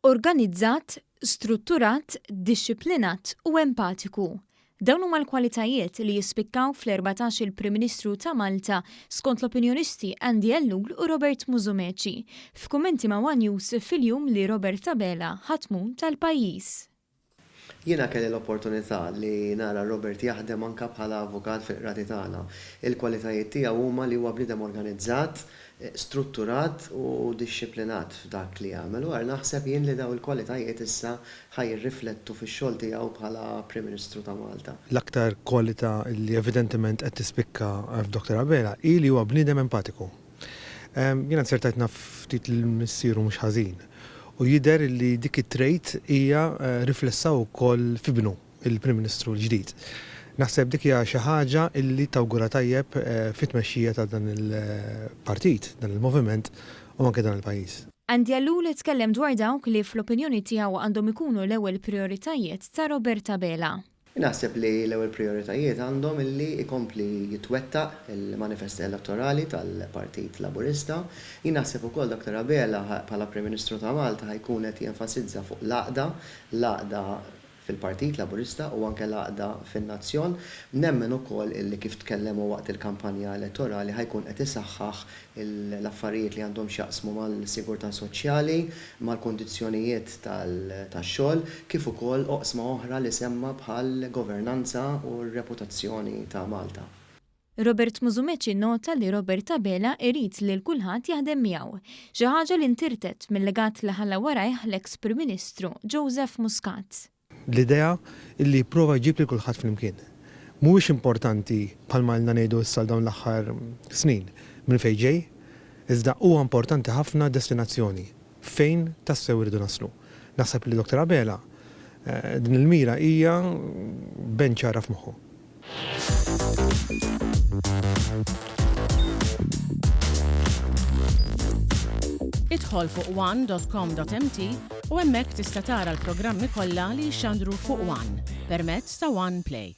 Organizzat, strutturat, dixxiplinat u empatiku. Dawn huma l-kwalitajiet li jispikkaw fl-14 il-Prim Ministru ta' Malta skont l-opinjonisti Andy Ellul u Robert Musumeci f'kummenti ma' One News fil-jum li Robert Abela ħatmun tal-pajjiż. Jiena kelli l-opportunità li nara Robert jaħdem anke bħala avukat fil-qrati tagħna. Il-kwalitajiet tiegħu huma li huwa bniedem organizzat, strutturat u dixxiplinat f'dak li jagħmel. U naħseb jien li daw il-kwalitajiet issa ħajrriflettu fix-xogħol tiegħu bħala Prim Ministru ta' Malta. L-aktar kwalità li evidentement qed tispikka f'Dr. Abela hi li huwa bniedem empatiku. Jiena nsertajt naf ftit l-missieru mhux ħażin. U jidher li dik it-trait hija riflessa wkoll f'ibnu il-Prim Ministru l-ġdid. Naħseb dik hija xi ħaġa li tawgura tajjeb fit-tmexxija ta' dan il-partit, dan il-moviment u anke dan il-pajjiż. Andy Ellul tkellem dwar dawk li fl-opinjoni tiegħu għandhom ikunu l-ewwel prijoritajiet ta' Robert Abela. Naħseb li l-ewwel prioritajiet għandhom illi ikompli jitwettaq il-manifest elettorali tal-Partit Laburista. Naħseb ukoll Dr. Abela bħala Prim Ministru ta' Malta ħajkun qed jenfasizza fuq l-għaqda fil-Partit Laburista u anke l-għaqda fin-nazzjon. Nemmen ukoll illi kif tkellemu waqt il-kampanja elettorali ħajkun qed isaħħaħ l-affarijiet li għandhom x'jaqsmu mal-sigurtà soċjali, mal-kondizzjonijiet tax-xogħol, kif ukoll oqsma oħra li semma bħal governanza u r-reputazzjoni ta' Malta. Robert Musumeci nota li Robert Abela irid li l-kulħadd jaħdem miegħu, xi ħaġa li ntirtet mill-legat li ħalla warajh l-eks Prim Ministru Joseph Muscat. L-idea illi jipprova jġib li kulħadd flimkien. Mhuwiex importanti bħalma lna ngħidu issa dawn l-aħħar snin minn fejn ġej, iżda huwa importanti ħafna destinazzjoni fejn tassew iridu naslu. Naħseb li Dr. Abela din il-mira hija ben ċara f'moħħu. Idħol fuq one.com.mt u hemmhekk tista' tara l-programmi kollha li jxandru fuq One permezz ta' One Play.